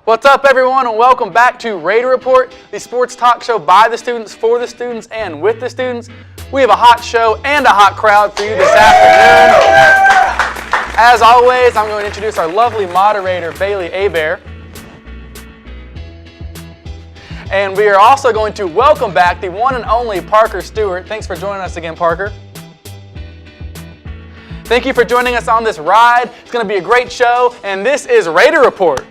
What's up, everyone, and welcome back to Raider Report, the sports talk show by the students, for the students, and with the students. We have a hot show and a hot crowd for you this afternoon. As always, I'm going to introduce our lovely moderator, Bailey Hebert. And we are also going to welcome back the one and only Parker Stewart. Thanks for joining us again, Parker. Thank you for joining us on this ride. It's going to be a great show, and this is Raider Report.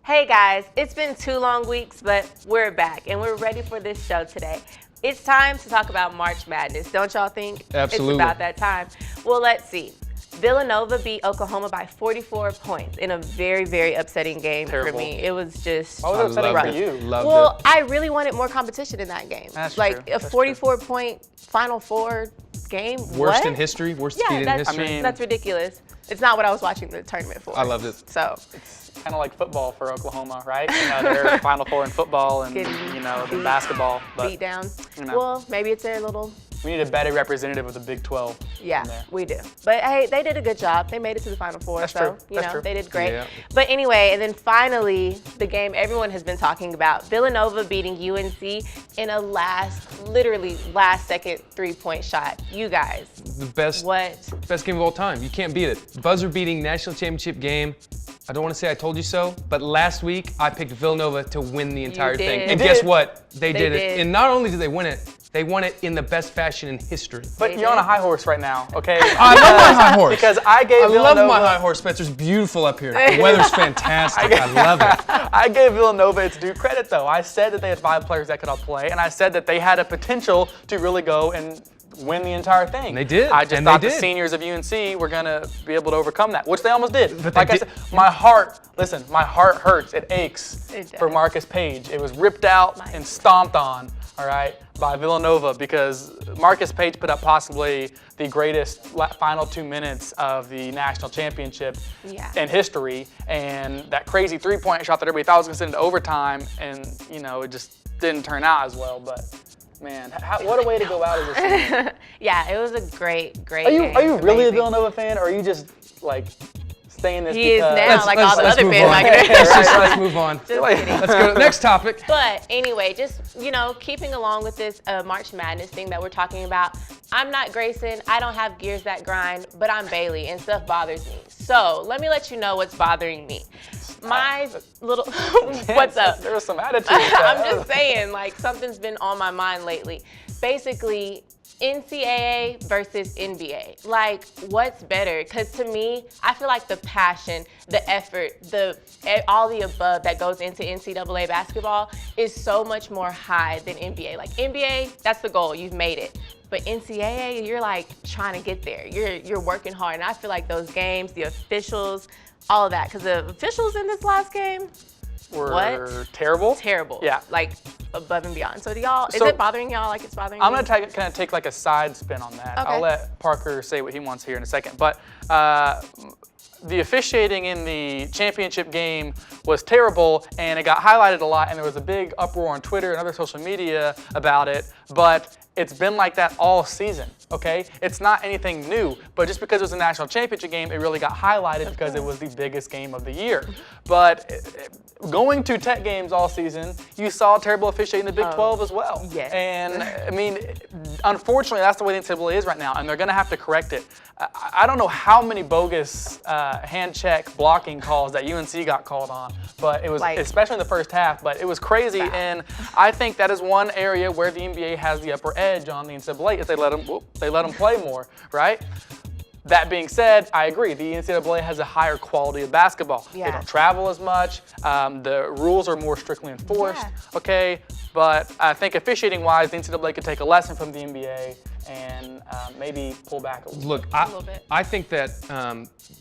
Hey guys, it's been 2 long weeks, but we're back and we're ready for this show today. It's time to talk about March Madness, don't y'all think? Absolutely. It's about that time. Well, let's see. Villanova beat Oklahoma by 44 points in a very, very upsetting game for me. It was just Why was it upsetting for you? Well, I really wanted more competition in that game. That's like true. a 44-point Final Four game. Worst in history, worst defeat in history. I mean, that's ridiculous. It's not what I was watching the tournament for. I loved it. So it's kind of like football for Oklahoma, right? You know, they're Final Four in football and, you know, the basketball. But, beat down. You know, well, maybe it's their little... we need a better representative of the Big 12. Yeah, we do. But hey, they did a good job. They made it to the Final Four, That's so true. you That's know true. They did great. Yeah. But anyway, and then finally, the game everyone has been talking about: Villanova beating UNC in a literally last second 3-point shot. You guys, The best game of all time. You can't beat it. Buzzer beating national championship game. I don't want to say I told you so, but last week I picked Villanova to win the entire thing. did. And They guess did. what? They did did. it. And not only did they win it, they won it in the best fashion in history. But you're on a high horse right now, okay? I love my high horse. Because I gave Villanova... love my high horse, Spencer. It's beautiful up here. The weather's fantastic. I love it. I gave Villanova its due credit, though. I said that they had 5 players that could all play, and I said that they had a potential to really go and win the entire thing. And they did. I just And thought they the did. seniors of UNC were going to be able to overcome that, which they almost did. But like they I did. said, my heart hurts. It aches It does. for Marcus Page. It was ripped out and stomped on, all right, by Villanova, because Marcus Page put up possibly the greatest final 2 minutes of the national championship in history, and that crazy 3-point shot that everybody thought was going to send into overtime, and you know it just didn't turn out as well. But man, what a way to go out as a senior. Yeah, it was a great Are you game. really a Villanova fan, or are you just like saying this He is because now, like all the let's other move fans. on. Like, Let's move on. just kidding. Let's go to the next topic. But anyway, just, you know, keeping along with this March Madness thing that we're talking about, I'm not Grayson, I don't have gears that grind, but I'm Bailey, and stuff bothers me. So let me let you know what's bothering me. My little, what's up? There was some attitude. I'm just saying, like, something's been on my mind lately. Basically, NCAA versus NBA. Like, what's better? Because to me, I feel like the passion, the effort, all the above that goes into NCAA basketball is so much more high than NBA. Like, NBA, that's the goal. You've made it. But NCAA, you're like trying to get there. You're working hard. And I feel like those games, the officials, all of that. Because the officials in this last game were terrible. Terrible. Yeah. Like, above and beyond. So do y'all, is So- it bothering y'all like it's bothering I'm me? going to kind of take like a side spin on that. Okay. I'll let Parker say what he wants here in a second. But the officiating in the championship game was terrible, and it got highlighted a lot, and there was a big uproar on Twitter and other social media about it. But it's been like that all season, okay? It's not anything new, but just because it was a national championship game, it really got highlighted because it was the biggest game of the year. But going to Tech games all season, you saw terrible officiating in the Big 12 as well. Yes. And I mean, unfortunately, that's the way the NCAA is right now, and they're going to have to correct it. I don't know how many bogus hand check blocking calls that UNC got called on, but it was, especially in the first half, but it was crazy. And I think that is one area where the NBA has the upper edge on the NCAA is they let them play more, right? That being said, I agree. The NCAA has a higher quality of basketball. Yeah. They don't travel as much. The rules are more strictly enforced, okay? But I think officiating-wise, the NCAA could take a lesson from the NBA and maybe pull back a little Look, bit. I think that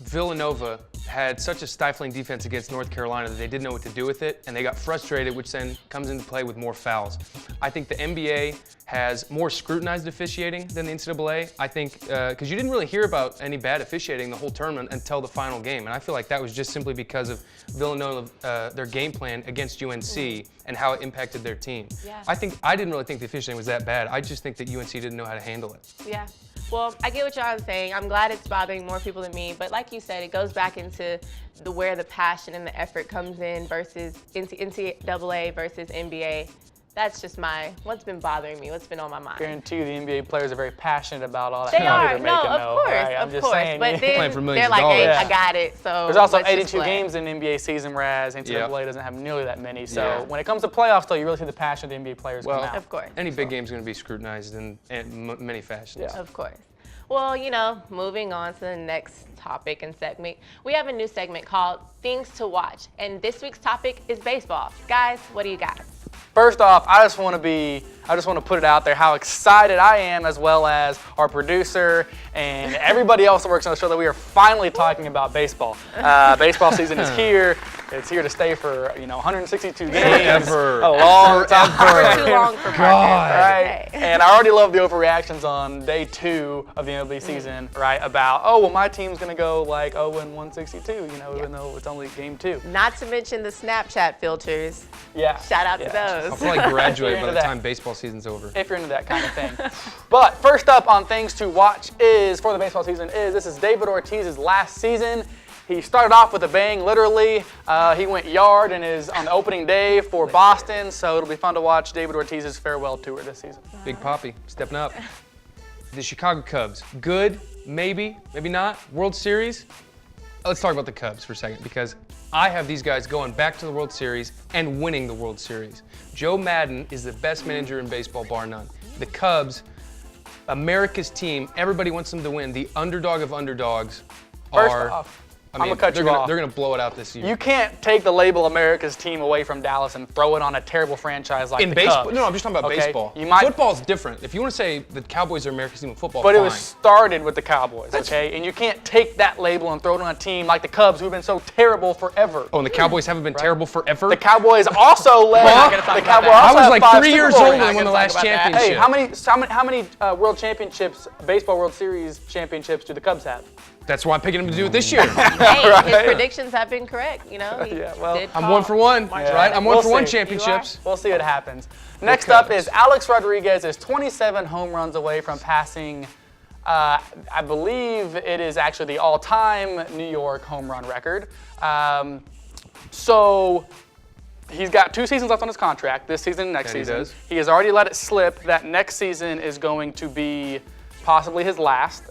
Villanova had such a stifling defense against North Carolina that they didn't know what to do with it, and they got frustrated, which then comes into play with more fouls. I think the NBA has more scrutinized officiating than the NCAA. I think, because you didn't really hear about any bad officiating the whole tournament until the final game, and I feel like that was just simply because of Villanova, their game plan against UNC and how it impacted their team. Yeah. I didn't really think the officiating was that bad. I just think that UNC didn't know how to handle it. Yeah. Well, I get what y'all are saying. I'm glad it's bothering more people than me. But like you said, it goes back into where the passion and the effort comes in versus NCAA versus NBA. That's just what's been bothering me, what's been on my mind. Guarantee you the NBA players are very passionate about all that They money are. they're No, making, of though, course, right? I'm of just course. saying, But Playing then for millions they're of like, hey, dollars. I got it. So There's also let's just 82 play. games in the NBA season, whereas NCAA doesn't have nearly that many. So Yeah. when it comes to playoffs, though, you really see the passion of the NBA players come out. Of course. Any big game is going to be scrutinized in many fashions. Yeah. Of course. Well, moving on to the next topic and segment, we have a new segment called Things to Watch. And this week's topic is baseball. Guys, what do you got? First off, I just want to put it out there how excited I am, as well as our producer and everybody else that works on the show, that we are finally talking about baseball. Baseball season is here. It's here to stay for 162 games. Forever. A long time. For too long for God. Right? And I already love the overreactions on day 2 of the MLB season, right? About, oh, well, my team's going to go like 0-162, even though it's only game 2. Not to mention the Snapchat filters. Yeah. Shout out to I'll those. probably graduate You're by into the that. time baseball season's over. If you're into that kind of thing. But first up on things to watch for the baseball season this is David Ortiz's last season. He started off with a bang, literally. He went yard on the opening day for Boston, so it'll be fun to watch David Ortiz's farewell tour this season. Big Papi, stepping up. The Chicago Cubs, good, maybe not. World Series, let's talk about the Cubs for a second, because I have these guys going back to the World Series and winning the World Series. Joe Madden is the best manager in baseball, bar none. The Cubs, America's team, everybody wants them to win. The underdog of underdogs First are... off, I mean, I'm gonna cut you off. They're gonna blow it out this year. You can't take the label America's team away from Dallas and throw it on a terrible franchise like in the baseball, Cubs. no, I'm just talking about Okay? baseball. You might, Football's different. If you want to say the Cowboys are America's team in football, but fine. it was started with the Cowboys, okay? And you can't take that label and throw it on a team like the Cubs, who've been so terrible forever. Oh, and the Cowboys haven't been terrible forever. The Cowboys also led. Huh? The Cowboys I also was have like 5 3 Super years Bowl old rings. when won the last championship. Hey, how many World Championships, baseball World Series championships, do the Cubs have? That's why I'm picking him to do it this year. Hey, his predictions have been correct. He Yeah, well, did I'm call. 1 for 1, right? I'm 1 We'll for 1 see. championships. We'll see what happens. Next up is Alex Rodriguez is 27 home runs away from passing, I believe it is actually the all-time New York home run record. So he's got 2 seasons left on his contract, this season and next And he season. does. He has already let it slip that next season is going to be possibly his last.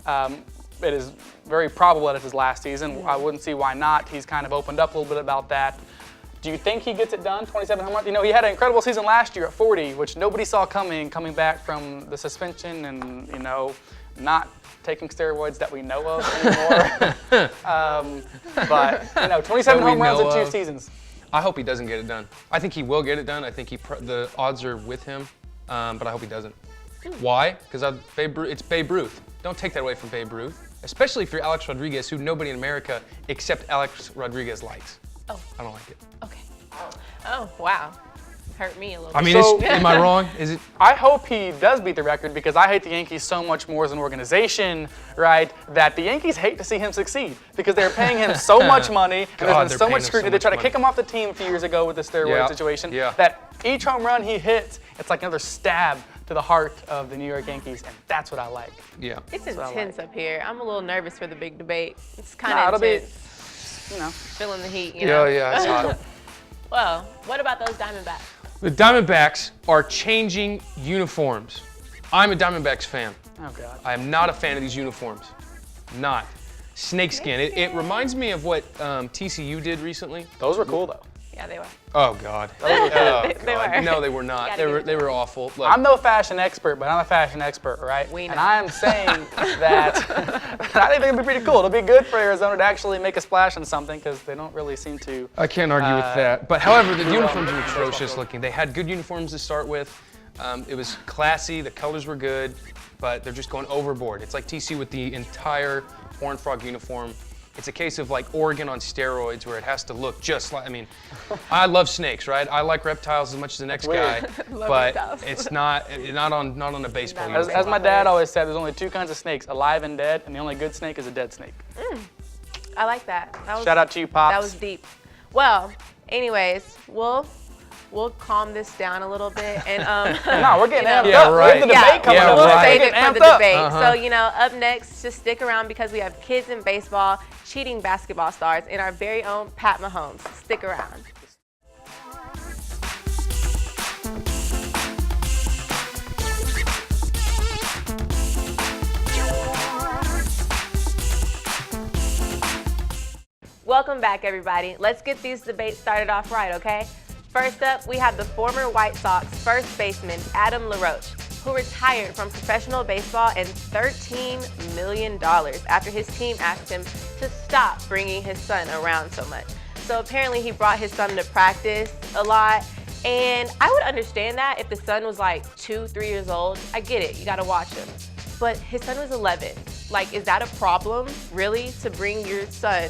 It is very probable that it's his last season. I wouldn't see why not. He's kind of opened up a little bit about that. Do you think he gets it done, 27 home runs? He had an incredible season last year at 40, which nobody saw coming back from the suspension and, not taking steroids that we know of anymore. But 27 That we home runs in know 2 of. seasons. I hope he doesn't get it done. I think he will get it done. I think the odds are with him, but I hope he doesn't. Why? Because it's Babe Ruth. Don't take that away from Babe Ruth, especially if you're Alex Rodriguez, who nobody in America except Alex Rodriguez likes. Oh. I don't like it. Okay. Oh, wow. Hurt me a little I bit. mean, am I wrong? Is it? I hope he does beat the record because I hate the Yankees so much more as an organization, right, that the Yankees hate to see him succeed because they're paying him so much money and God, there's been they're so paying much him scrutiny. so They tried to much kick him off the team a few years ago with the steroid situation. Yeah. That each home run he hits, it's like another stab to the heart of the New York Yankees, and that's what I like. Yeah. It's what I intense up here. I'm a little nervous for the big debate. It's kind Nah, of it'll be, intense. Feeling the heat, you know? Yeah, it's hot. Well, what about those Diamondbacks? The Diamondbacks are changing uniforms. I'm a Diamondbacks fan. Oh, God. I am not a fan of these uniforms. Not. Snakeskin. It reminds me of what TCU did recently. Those were cool, though. Yeah, they were. Oh God. They God. were. No, they were not. Gotta give They it were awful. Look, I'm no fashion expert, but I'm a fashion expert, right? We know. And I am saying that I think it'd be pretty cool. It'll be good for Arizona to actually make a splash on something because they don't really seem to. I can't argue with that. But however, the uniforms are atrocious looking. They had good uniforms to start with. It was classy. The colors were good, but they're just going overboard. It's like TC with the entire Horned Frog uniform. it's a case of like Oregon on steroids where it has to look just like, I mean, I love snakes, right? I like reptiles as much as the next guy, but it's not on a baseball uniform. As my dad always said, there's only two kinds of snakes, alive and dead, and the only good snake is a dead snake. I like that. Shout out to you, Pops. That was deep. Well, anyways, we'll calm this down a little bit and No, we're getting amped Yeah, up. right. We have the debate coming up. We'll right. save it for the Amped up. debate. So, you know, up next, just stick around because we have kids in baseball, cheating basketball stars, and our very own Pat Mahomes. Stick around. Welcome back, everybody. Let's get these debates started off right, okay? First up, we have the former White Sox first baseman, Adam LaRoche, who retired from professional baseball and $13 million after his team asked him to stop bringing his son around so much. So apparently he brought his son to practice a lot, and I would understand that if the son was like 2, 3 years old. I get it, you gotta watch him. But his son was 11. Like, is that a problem, really, to bring your son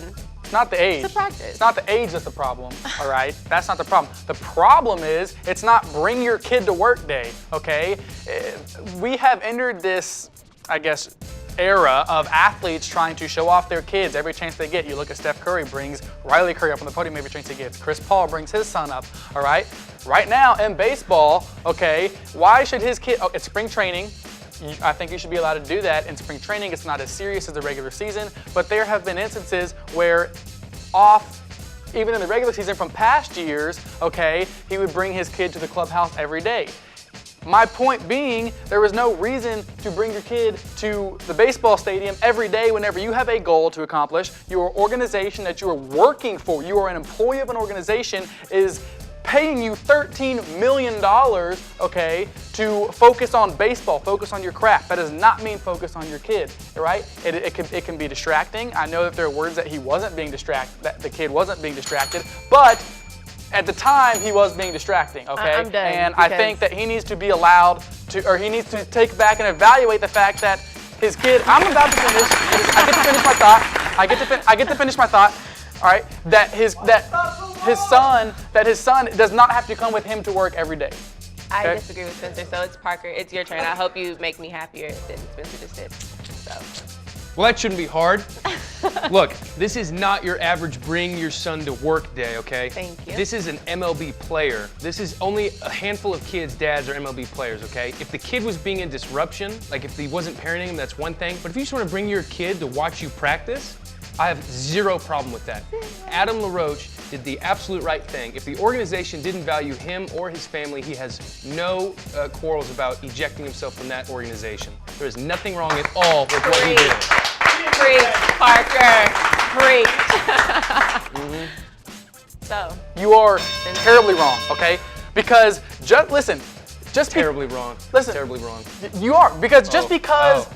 Not the age. to practice? It's not the age that's the problem, all right? That's not the problem. The problem is it's not bring your kid to work day, okay? We have entered this, I guess, era of athletes trying to show off their kids every chance they get. You look at Steph Curry brings Riley Curry up on the podium every chance he gets. Chris Paul brings his son up, all right? Right now in baseball, okay, why should his kid, it's spring training. I think you should be allowed to do that in spring training. It's not as serious as the regular season, but there have been instances where even in the regular season from past years, okay, he would bring his kid to the clubhouse every day. My point being, there was no reason to bring your kid to the baseball stadium every day whenever you have a goal to accomplish. Your organization that you are working for, you are an employee of an organization, is paying you $13 million, okay, to focus on baseball, focus on your craft. That does not mean focus on your kid, right? It can be distracting. I know that there are words that he wasn't being distracted, that the kid wasn't being distracted, but at the time he was being distracting, okay? I'm done, and I think that he needs to be allowed to, or he needs to take back and evaluate the fact that his kid, I'm about to finish, I get to finish my thought, I get to finish my thought, all right, that his son does not have to come with him to work every day. I Okay. disagree with Spencer, so it's Parker. It's your turn. I hope you make me happier than Spencer just did. So. Well, that shouldn't be hard. Look, this is not your average bring your son to work day, okay? Thank you. This is an MLB player. This is only a handful of kids' dads are MLB players, okay? If the kid was being a disruption, like if he wasn't parenting him, that's one thing. But if you just want to bring your kid to watch you practice, I have zero problem with that. Adam LaRoche did the absolute right thing. If the organization didn't value him or his family, he has no quarrels about ejecting himself from that organization. There is nothing wrong at all with what he did. Preach, Parker. Preach. So. You are terribly wrong, okay? Because just Terribly wrong. Listen, Terribly wrong. You are, because just because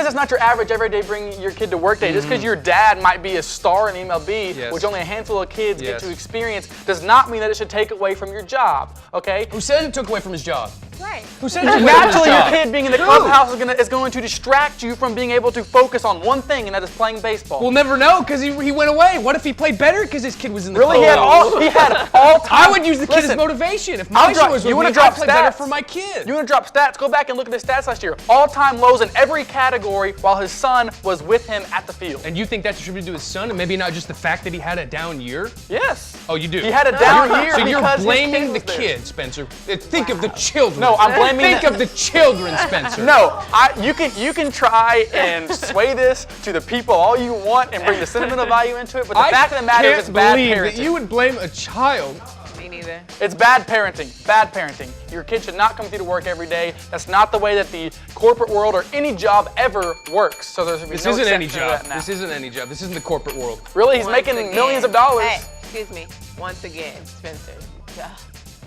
it's not your average everyday bring your kid to work day, just because your dad might be a star in the MLB, Yes. which only a handful of kids get Yes. to experience, does not mean that it should take away from your job, okay? Who said it took away from his job? Right. Who said it took away from his Naturally, your job? kid being in the clubhouse is going to distract you from being able to focus on one thing, and that is playing baseball. We'll never know because he went away. What if he played better because his kid was in the Really, clubhouse? he had all time. I would use the kid as motivation. If my son was with me, I'd play better for my kid. You want to drop stats? Go back and look at his stats last year. All-time lows in every category while his son was with him at the field. And you think that's attributed to his son and maybe not just the fact that he had a down year? Yes. Oh, you do? He had a down year So you're because his blaming kid the was there. kid, Spencer. Think of the children. No, I'm blaming Think of the children, Spencer. No, you can try and sway this to the people all you want and bring the sentimental value into it, but the fact of the matter is it's bad I can't parenting. believe that you would blame a child. Me neither. It's bad parenting. Bad parenting. Your kid should not come through to work every day. That's not the way that the corporate world or any job ever works. So there's This no isn't any exception to job. that now. This isn't any job. This isn't the corporate world. Really, he's Once making again. millions of dollars. Hey, excuse me. Once again, Spencer. Ugh,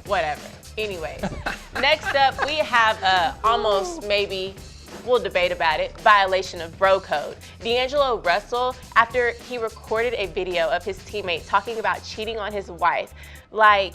whatever. Anyways, next up we have almost maybe, we'll debate about it, violation of bro code. DeAngelo Russell, after he recorded a video of his teammate talking about cheating on his wife, like,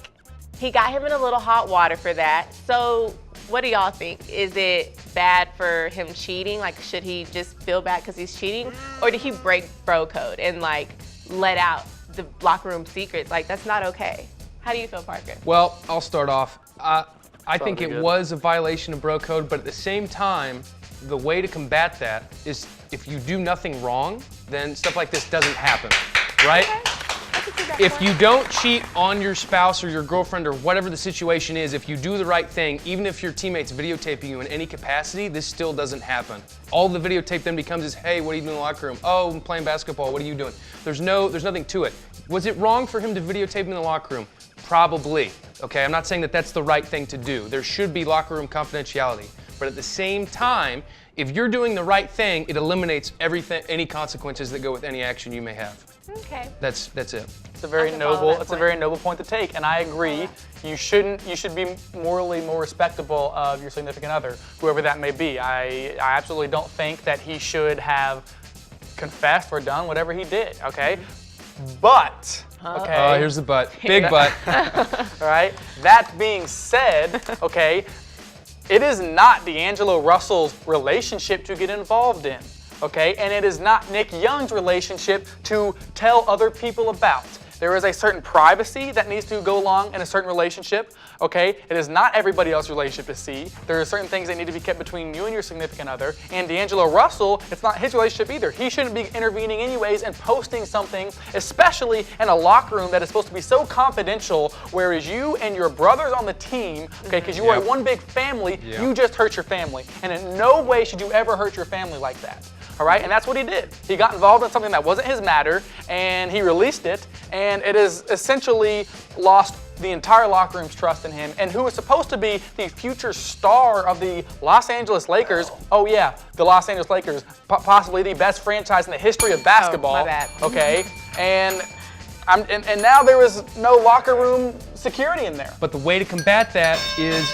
he got him in a little hot water for that. So What do y'all think? Is it bad for him cheating? Like, should he just feel bad because he's cheating? Or did he break bro code and, like, let out the locker room secrets? Like, that's not okay. How do you feel, Parker? Well, I'll start off. I think it good. was a violation of bro code, but at the same time, the way to combat that is if you do nothing wrong, then stuff like this doesn't happen, right? Okay. I can see that If point. you don't cheat on your spouse or your girlfriend or whatever the situation is, if you do the right thing, even if your teammate's videotaping you in any capacity, this still doesn't happen. All the videotape then becomes is, hey, what are you doing in the locker room? Oh, I'm playing basketball. What are you doing? There's nothing to it. Was it wrong for him to videotape in the locker room? Probably. Okay, I'm not saying that that's the right thing to do. There should be locker room confidentiality. But at the same time, if you're doing the right thing, it eliminates everything, any consequences that go with any action you may have. Okay. That's it. It's a very I can follow noble. that It's a point. very noble point to take, and I agree. You should be morally more respectable of your significant other, whoever that may be. I absolutely don't think that he should have confessed or done whatever he did. Okay, but okay. Oh, here's the but. Big but. All right. That being said, okay, it is not DeAngelo Russell's relationship to get involved in, okay? And it is not Nick Young's relationship to tell other people about. There is a certain privacy that needs to go along in a certain relationship, okay? It is not everybody else's relationship to see. There are certain things that need to be kept between you and your significant other. And DeAngelo Russell, it's not his relationship either. He shouldn't be intervening anyways and posting something, especially in a locker room that is supposed to be so confidential, whereas you and your brothers on the team, okay, because you are Yep. one big family, Yep. you just hurt your family. And in no way should you ever hurt your family like that. All right, and that's what he did. He got involved in something that wasn't his matter, and he released it, and it has essentially lost the entire locker room's trust in him. And who is supposed to be the future star of the Los Angeles Lakers? Oh yeah, the Los Angeles Lakers, possibly the best franchise in the history of basketball. my bad. Okay, and now there is no locker room security in there. But the way to combat that is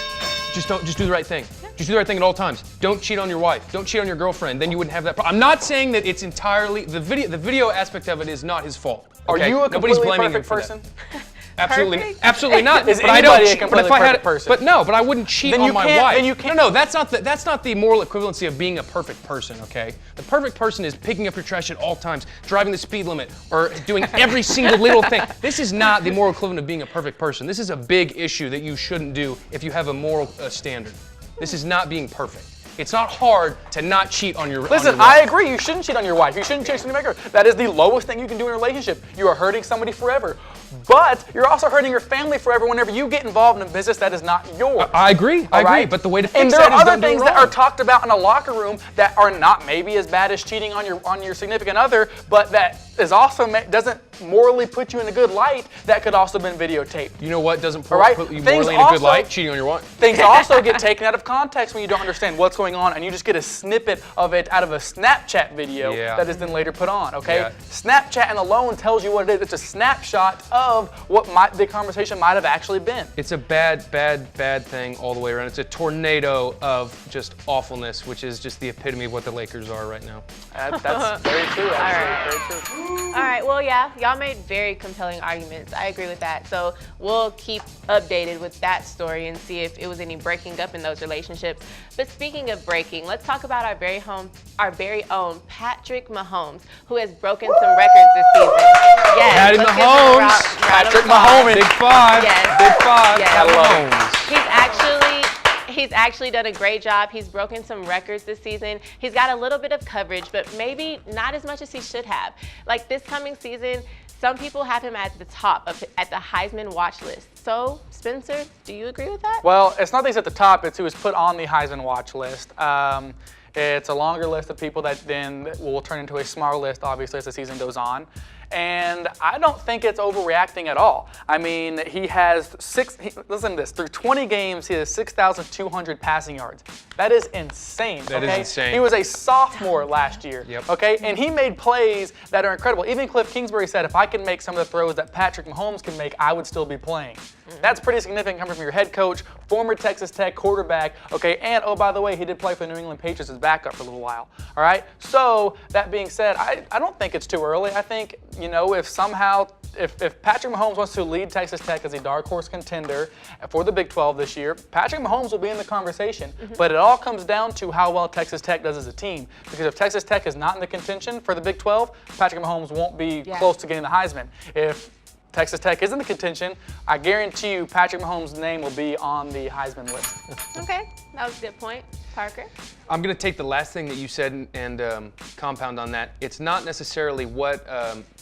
just do the right thing. Just do the right thing at all times. Don't cheat on your wife. Don't cheat on your girlfriend. Then you wouldn't have that problem. I'm not saying that it's entirely the video aspect of it is not his fault. Okay? Are you a Nobody's completely blaming him perfect for person? that. Absolutely, Perfect? absolutely not. Is but I don't anybody a cheat. But completely if I had, perfect person? but no, but I wouldn't cheat Then on you my can't- wife. then you can't- No, that's not the moral equivalency of being a perfect person. Okay, the perfect person is picking up your trash at all times, driving the speed limit, or doing every single little thing. This is not the moral equivalent of being a perfect person. This is a big issue that you shouldn't do if you have a moral standard. This is not being perfect. It's not hard to not cheat on your Listen, on your wife. I agree. You shouldn't cheat on your wife. You shouldn't cheat on your maker. That is the lowest thing you can do in a relationship. You are hurting somebody forever. But you're also hurting your family forever whenever you get involved in a business that is not yours. I agree. I All agree. right? But the way to and fix there that are is other don't do it things that wrong. are talked about in a locker room that are not maybe as bad as cheating on your significant other, but that is also doesn't morally put you in a good light. That could also have been videotaped. You know what doesn't All right? put you Things morally in a good also- light? Cheating on your wife. Things also get taken out of context when you don't understand what's going on, and you just get a snippet of it out of a Snapchat video Yeah. that is then later put on, okay? Yeah. Snapchat and alone tells you what it is. It's a snapshot of what the conversation might have actually been. It's a bad thing all the way around. It's a tornado of just awfulness, which is just the epitome of what the Lakers are right now. That's very true, actually. Very true. All right, well, yeah, y'all made very compelling arguments. I agree with that. So we'll keep updated with that story and see if it was any breaking up in those relationships. But speaking of breaking, let's talk about our very own Patrick Mahomes, who has broken some records this season. Yes, Patty let's give him a Mahomes. round of Patrick applause. Mahomes. Big five. Yes. Big five. Yes. Patty I love Mahomes. He's actually done a great job. He's broken some records this season. He's got a little bit of coverage, but maybe not as much as he should have. Like this coming season, some people have him at the top at the Heisman watch list. So, Spencer, do you agree with that? Well, it's not that he's at the top, it's who was put on the Heisman watch list. It's a longer list of people that then will turn into a smaller list, obviously, as the season goes on. And I don't think it's overreacting at all. I mean, he has listen to this, through 20 games, he has 6,200 passing yards. That is insane. That is insane. He was a sophomore last year, Yep. okay? And he made plays that are incredible. Even Cliff Kingsbury said, if I can make some of the throws that Patrick Mahomes can make, I would still be playing. That's pretty significant coming from your head coach, former Texas Tech quarterback, okay? And, oh, by the way, he did play for the New England Patriots as backup for a little while, all right? So, that being said, I don't think it's too early. I think you know, if somehow, if Patrick Mahomes wants to lead Texas Tech as a dark horse contender for the Big 12 this year, Patrick Mahomes will be in the conversation. But it all comes down to how well Texas Tech does as a team. Because if Texas Tech is not in the contention for the Big 12, Patrick Mahomes won't be close to getting the Heisman. If Texas Tech is in the contention, I guarantee you Patrick Mahomes' name will be on the Heisman list. Okay, that was a good point. Parker? I'm going to take the last thing that you said and compound on that. It's not necessarily what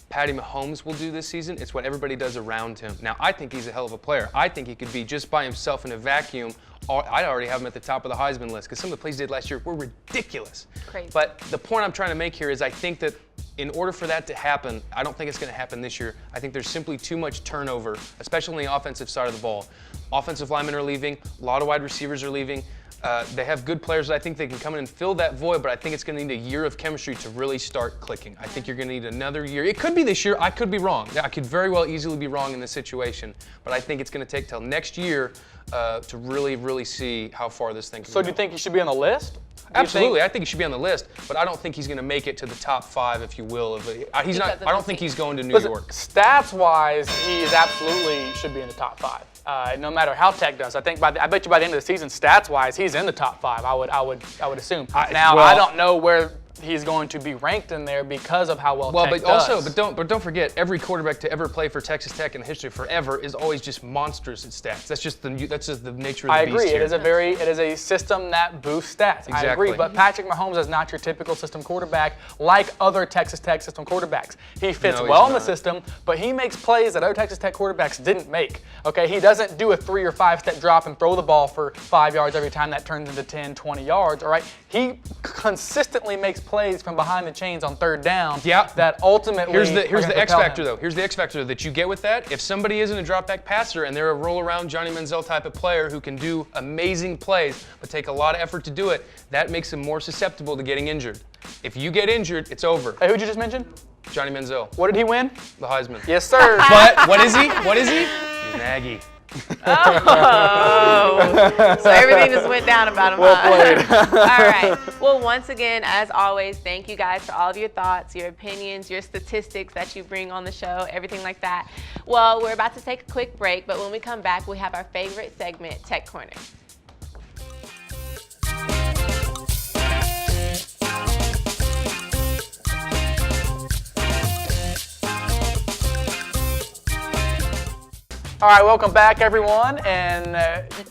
Patty Mahomes will do this season. It's what everybody does around him. Now, I think he's a hell of a player. I think he could be just by himself in a vacuum. I'd already have him at the top of the Heisman list because some of the plays he did last year were ridiculous. Crazy. But the point I'm trying to make here is I think that in order for that to happen, I don't think it's going to happen this year. I think there's simply too much turnover, especially on the offensive side of the ball. Offensive linemen are leaving. A lot of wide receivers are leaving. They have good players that I think they can come in and fill that void, but I think it's going to need a year of chemistry to really start clicking. I think you're going to need another year. It could be this year. I could be wrong. I could very well easily be wrong in this situation, but I think it's going to take till next year to really, really see how far this thing can go. So do you think he should be on the list? Absolutely. I think he should be on the list, but I don't think he's going to make it to the top 5, if you will. He's not. I don't think he's going to New York. Stats-wise, he is absolutely should be in the top 5. No matter how Tech does, I think I bet you by the end of the season, stats-wise, he's in the top 5. I would assume. I don't know where he's going to be ranked in there because of how well Tech does. But don't forget, every quarterback to ever play for Texas Tech in the history forever is always just monstrous at stats. That's just the nature of the beast. I agree. It is a system that boosts stats. Exactly. I agree. But Patrick Mahomes is not your typical system quarterback like other Texas Tech system quarterbacks. He fits well in the system, but he makes plays that other Texas Tech quarterbacks didn't make. Okay, he doesn't do a 3 or 5 step drop and throw the ball for 5 yards every time that turns into 10, 20 yards. All right, he consistently makes plays from behind the chains on 3rd down. Yeah. That ultimately here's the X factor though. Here's the X factor that you get with that. If somebody isn't a drop back passer and they're a roll around Johnny Manziel type of player who can do amazing plays but take a lot of effort to do it, that makes him more susceptible to getting injured. If you get injured, it's over. Hey, who'd you just mention? Johnny Manziel. What did he win? The Heisman. Yes, sir. But what is he? What is he? He's an Aggie. Oh, so everything just went down about him. Well played. All right. Well, once again, as always, thank you guys for all of your thoughts, your opinions, your statistics that you bring on the show, everything like that. Well, we're about to take a quick break, but when we come back, we have our favorite segment, Tech Corner. All right, welcome back, everyone, and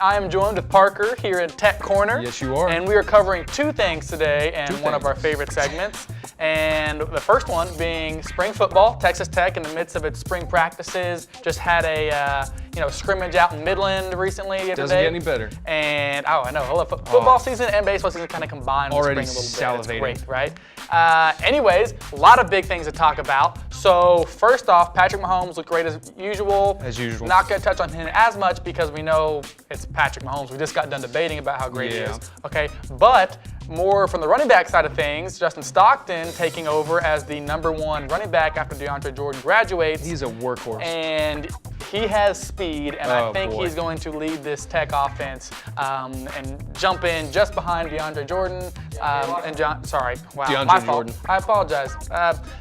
I am joined with Parker here in Tech Corner. Yes, you are. And we are covering 2 things today, and one of our favorite segments. And the first one being spring football. Texas Tech, in the midst of its spring practices, just had a scrimmage out in Midland recently. Doesn't get any better. And I know, I love football season and baseball season kind of combined in the spring a little bit. Already It's great, right? Anyways, a lot of big things to talk about. So first off, Patrick Mahomes looked great as usual. As usual. Not going to touch on him as much because we know it's Patrick Mahomes. We just got done debating about how great he is. Okay, but more from the running back side of things, Justin Stockton taking over as the #1 running back after DeAndre Jordan graduates. He's a workhorse. And he has speed, and I think boy. he's going to lead this Tech offense and jump in just behind DeAndre Jordan DeAndre my fault. Jordan. I apologize.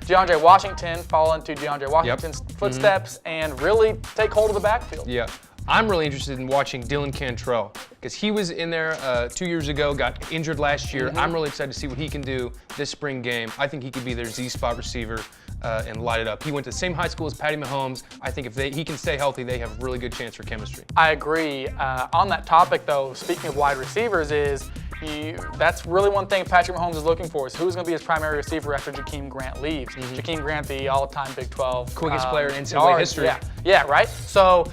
DeAndre Washington fall into DeAndre Washington's footsteps and really take hold of the backfield. Yeah. I'm really interested in watching Dylan Cantrell because he was in there 2 years ago, got injured last year. I'm really excited to see what he can do this spring game. I think he could be their Z-spot receiver and light it up. He went to the same high school as Patty Mahomes. I think if he can stay healthy, they have a really good chance for chemistry. I agree. On that topic, though, speaking of wide receivers, that's really one thing Patrick Mahomes is looking for, is who's going to be his primary receiver after Jakeem Grant leaves. Jakeem Grant, the all-time Big 12 quickest player in NCAA history. Yeah, right? So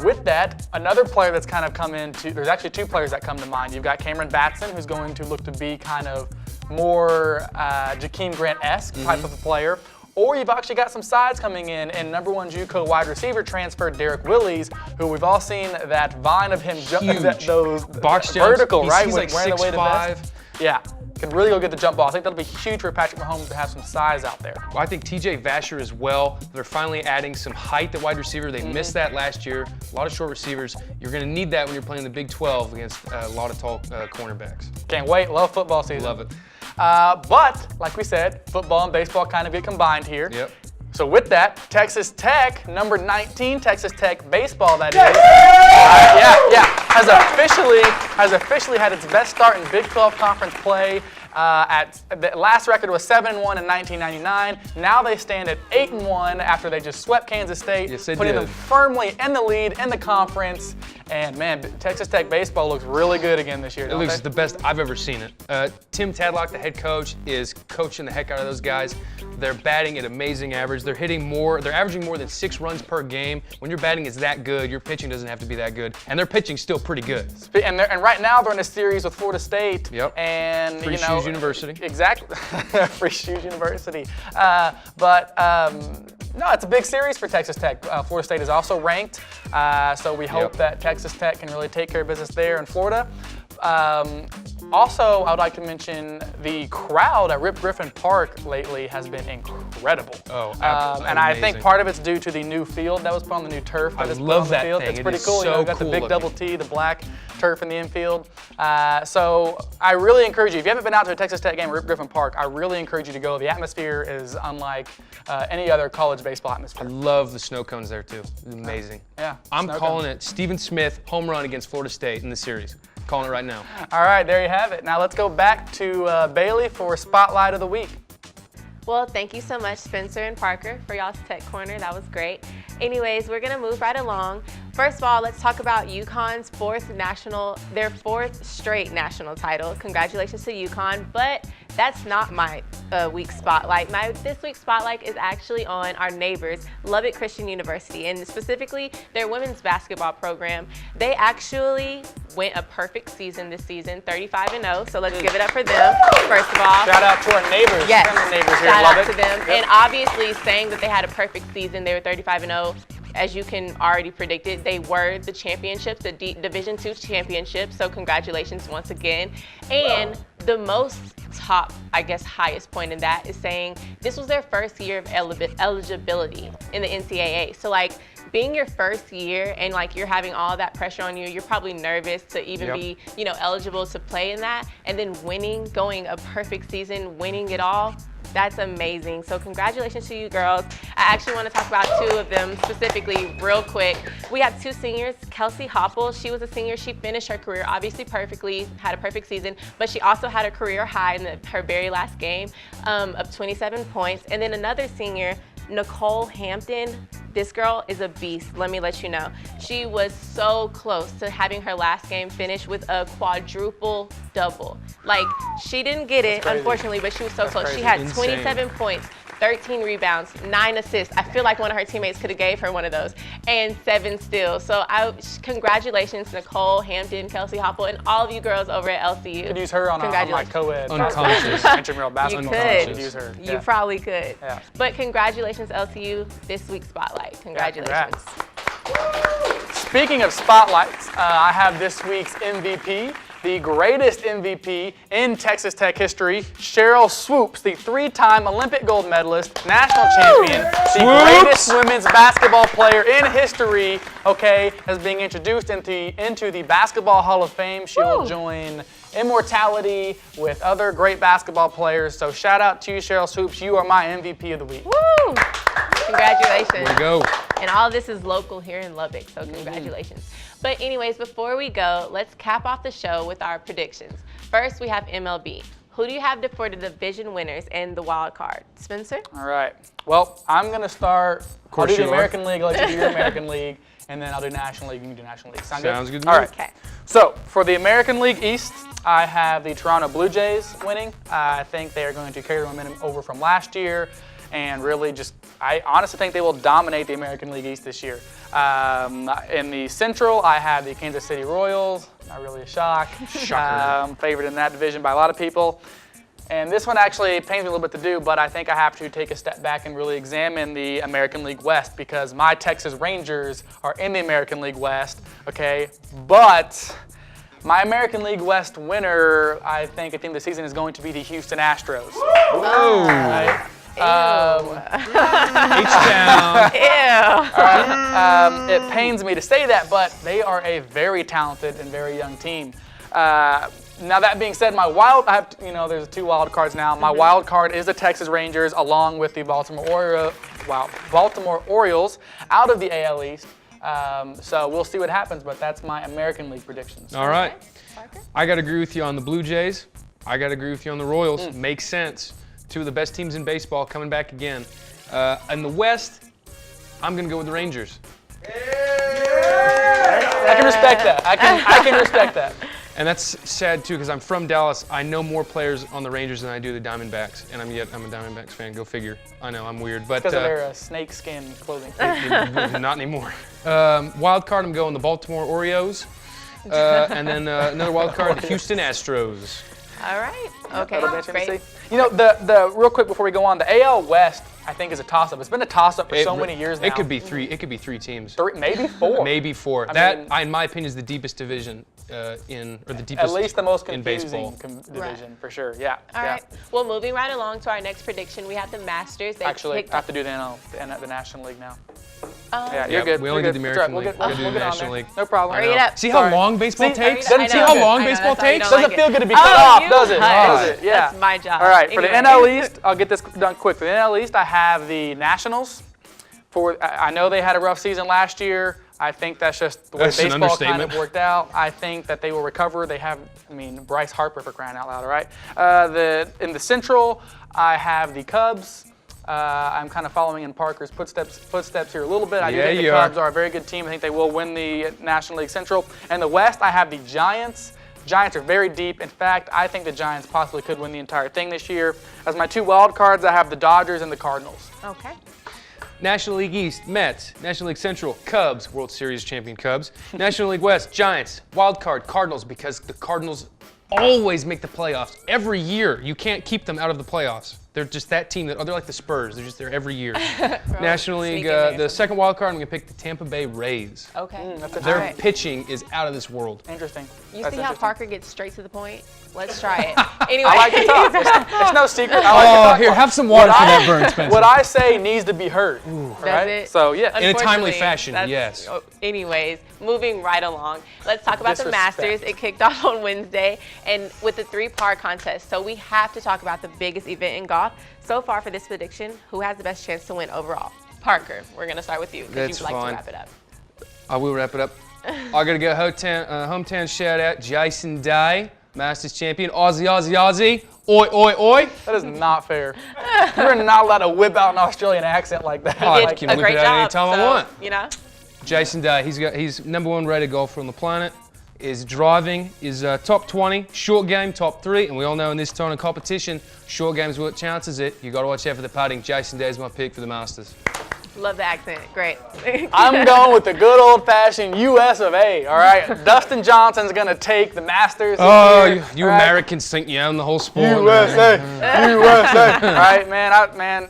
with that, another player that's kind of come into, there's actually 2 players that come to mind. You've got Cameron Batson, who's going to look to be kind of more Jakeem Grant-esque type of a player. Or you've actually got some sides coming in, and #1 JUCO wide receiver transfer Derek Willis, who we've all seen that vine of him those box vertical, jumps. right? He's like wearing the way to 6'5". Yeah, can really go get the jump ball. I think that'll be huge for Patrick Mahomes to have some size out there. Well, I think TJ Vasher as well. They're finally adding some height at wide receiver. They missed that last year. A lot of short receivers. You're going to need that when you're playing the Big 12 against a lot of tall cornerbacks. Can't wait. Love football season. Love it. But like we said, football and baseball kind of get combined here. Yep. So with that, Texas Tech, number 19, Texas Tech baseball, that is, has officially had its best start in Big 12 conference play. The last record was 7-1 in 1999. Now they stand at 8-1 after they just swept Kansas State, putting them firmly in the lead in the conference. And man, Texas Tech baseball looks really good again this year. It looks the best I've ever seen it. Tim Tadlock, the head coach, is coaching the heck out of those guys. They're batting at amazing average. They're averaging more than 6 runs per game. When your batting is that good, your pitching doesn't have to be that good. And their pitching's still pretty good. And right now they're in a series with Florida State. Yep. And Free Shoes University. Exactly. Free Shoes University. No, it's a big series for Texas Tech. Florida State is also ranked, so we hope that Texas Tech can really take care of business there in Florida. Also, I would like to mention the crowd at Rip Griffin Park lately has been incredible. Oh, absolutely. And I think part of it's due to the new field that was put on, the new turf that is put on the field. Thing. It's pretty is cool. So you got cool the big looking. double T, the black turf in the infield. So I really encourage you, if you haven't been out to a Texas Tech game at Rip Griffin Park, I really encourage you to go. The atmosphere is unlike any other college baseball atmosphere. I love the snow cones there too. It's amazing. Yeah. I'm calling it Stephen Smith home run against Florida State in the series. Calling it right now. All right, there you have it. Now let's go back to Bailey for Spotlight of the Week. Well, thank you so much, Spencer and Parker, for y'all's Tech Corner. That was great. Anyways, we're going to move right along. First of all, let's talk about UConn's their fourth straight national title. Congratulations to UConn, but that's not my week's spotlight. This week's spotlight is actually on our neighbors, Lubbock Christian University, and specifically their women's basketball program. They actually went a perfect season this season, 35-0, so let's give it up for them, first of all. Shout out to our neighbors. Yes, Friendly neighbors here shout in out Lubbock. to them. Yep. And obviously saying that they had a perfect season, they were 35-0. As you can already predict it, they were the championships, the Division II championships, so congratulations once again. And the most highest point in that is saying this was their first year of eligibility in the NCAA. So being your first year and you're having all that pressure on you, you're probably nervous to even be, eligible to play in that. And then going a perfect season, winning it all. That's amazing. So congratulations to you girls. I actually want to talk about 2 of them specifically real quick. We have 2 seniors. Kelsey Hopple, she was a senior. She finished her career obviously perfectly, had a perfect season, but she also had a career high in her very last game of 27 points. And then another senior, Nicole Hampton. This girl is a beast, let me let you know. She was so close to having her last game finish with a quadruple double. She didn't get it, unfortunately, but she was so close. crazy. She had Insane. 27 points, 13 rebounds, 9 assists. I feel like one of her teammates could have gave her one of those, and 7 steals. So congratulations, Nicole Hampton, Kelsey Hopple, and all of you girls over at LCU. You could use her on my co-ed Unconscious. intramural basketball. You could use her. You probably could. Yeah. But congratulations, LCU, this week's Spotlight. Congratulations. Speaking of spotlights, I have this week's MVP, the greatest MVP in Texas Tech history, Cheryl Swoops, the 3-time Olympic gold medalist, national champion, the greatest women's basketball player in history, is being introduced into the Basketball Hall of Fame. She will join immortality with other great basketball players. So shout out to you, Cheryl Swoops. You are my MVP of the week. Woo! Congratulations. Way to go. And all of this is local here in Lubbock, so congratulations. But anyways, before we go, let's cap off the show with our predictions. First, we have MLB. Who do you have for the division winners and the wild card? Spencer? All right. Well, I'm going to start. I'll do the you are. American League. I'll let you do your American League. And then I'll do National League. You can do National League. Sounds good to All me. right. Okay. So, for the American League East, I have the Toronto Blue Jays winning. I think they are going to carry the momentum over from last year. And really I honestly think they will dominate the American League East this year. In the Central, I have the Kansas City Royals. Not really a shock. Shocker. Favored in that division by a lot of people. And this one actually pains me a little bit to do, but I think I have to take a step back and really examine the American League West because my Texas Rangers are in the American League West, okay? But my American League West winner, I think, at the end of the season is going to be the Houston Astros. Whoa. Right? H-Town. Ew. It pains me to say that, but they are a very talented and very young team. Now that being said, there's 2 wild cards now. My wild card is the Texas Rangers along with the Baltimore Baltimore Orioles out of the AL East. So we'll see what happens, but that's my American League predictions. All right. Parker? I got to agree with you on the Blue Jays. I got to agree with you on the Royals. Makes sense. Two of the best teams in baseball coming back again. In the West, I'm going to go with the Rangers. I can respect that. I can respect that. And that's sad, too, because I'm from Dallas. I know more players on the Rangers than I do the Diamondbacks, and I'm a Diamondbacks fan. Go figure. I know, I'm weird. But Because of their snakeskin clothing. not anymore. Wild card, I'm going the Baltimore Orioles. And then another wild card, the Houston Astros. All right. Okay. That'll be interesting Great. to see. You know, the real quick before we go on, the AL West, I think, is a toss-up. It's been a toss-up for so many years now. It could be three. It could be three teams. Maybe four. Maybe four. I mean, in my opinion, is the deepest division or the deepest At least the most in confusing baseball. division, for sure. Yeah. All yeah. right. Well, moving right along to our next prediction, we have the Masters. They Actually, I picked have to do the National League now. up, Yeah, Yeah, you're good. we only You're did the good. It's all American right. League. We'll We'll do get the on National there. League. No problem. Hurry it up. See Sorry. how long baseball See, takes? doesn't See feel how good. long I know, baseball that's why you takes? don't Doesn't like feel it. good to be cut Oh, off, you does it? hush. Does it? Yeah. That's my job. All right, for the Anyway. NL East, I'll get this done quick. For the NL East, I have the Nationals. I know they had a rough season last year. I think that's just the way That's an baseball kind understatement. of worked out. I think that they will recover. They have, Bryce Harper, for crying out loud, all right? In the Central, I have the Cubs. I'm kind of following in Parker's footsteps here a little bit. I do Yeah, think the you Cubs are. are a very good team. I think they will win the National League Central. And the West, I have the Giants. Giants are very deep. In fact, I think the Giants possibly could win the entire thing this year. As my two wild cards, I have the Dodgers and the Cardinals. Okay. National League East, Mets. National League Central, Cubs. World Series champion Cubs. National League West, Giants. Wild card, Cardinals, because the Cardinals always make the playoffs. Every year, you can't keep them out of the playoffs. They're just that team they're like the Spurs. They're just there every year. National League, sneak in there. the second wild card, I'm going to pick the Tampa Bay Rays. Okay. That's a Their All right. pitching is out of this world. Interesting. You That's see how interesting. Parker gets straight to the point? Let's try it. Anyway. I like to talk. It's no secret. I like to talk. Here, have some water for that burn, Spencer. What I say needs to be heard. Right? it? So, yeah. In a timely Unfortunately, fashion, that's- yes. Anyways, moving right along, let's talk about the Disrespect. Masters. It kicked off on Wednesday, and with the three-part contest. So we have to talk about the biggest event in golf. So far for this prediction, who has the best chance to win overall? Parker, we're going to start with you because That's you'd like fine. to wrap it up. I will wrap it up. I got to go hometown shout out, Jason Day, Masters champion, Aussie, Aussie, Aussie. Oi, oi, oi. That is not fair. You're not allowed to whip out an Australian accent like that. Oh, I Like, can A whip great it out job. anytime I so, want. You know? Jason Day, he's number one rated golfer on the planet. Is driving, is top 20, short game, top 3, and we all know in this tournament competition, short game's what chances it. You got to watch out for the putting. Jason Day is my pick for the Masters. Love the accent. Great. I'm going with the good old-fashioned US of A, all right? Dustin Johnson's going to take the Masters this Oh, year, you all right? Americans think you own the whole sport. USA, USA. All right, man.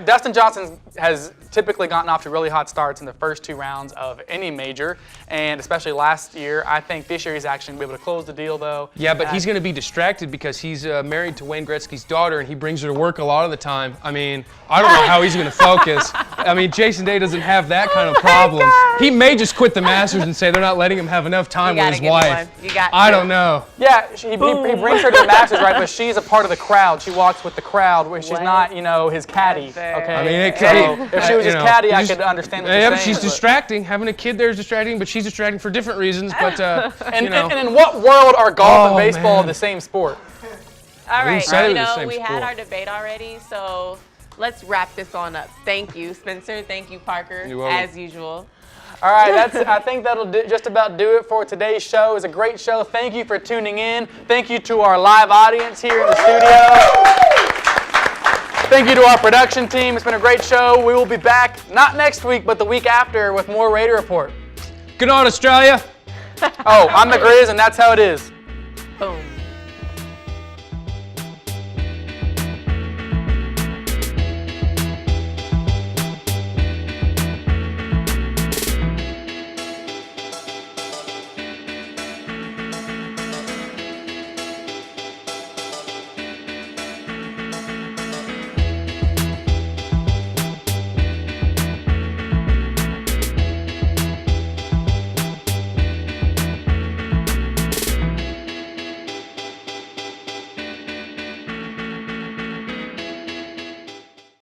Dustin Johnson has typically gotten off to really hot starts in the first 2 rounds of any major, and especially last year. I think this year he's actually going to be able to close the deal, though. Yeah, but he's going to be distracted because he's married to Wayne Gretzky's daughter, and he brings her to work a lot of the time. I mean, I don't know how he's going to focus. I mean, Jason Day doesn't have that kind of problem. He may just quit the Masters and say they're not letting him have enough time You with gotta his give him wife. one. You got I to. don't know. Yeah, he brings her to the Masters, right? But she's a part of the crowd. She walks with the crowd, where she's What? not, his caddy. Fair. Okay. I mean, it could So be. if she was his caddy, I could understand what you're Yeah, but saying. she's distracting. Having a kid there is distracting, but she's distracting for different reasons. But And, you know. and in what world are golf and Oh, baseball man. the same sport? All right, said it was the same we had sport. our debate already, so let's wrap this on up. Thank you, Spencer. Thank you, Parker, You're welcome. as usual. All right, I think that'll just about do it for today's show. It was a great show. Thank you for tuning in. Thank you to our live audience here in the studio. Thank you to our production team. It's been a great show. We will be back, not next week, but the week after with more Raider Report. Good night, Australia. Oh, I'm the Grizz, and that's how it is.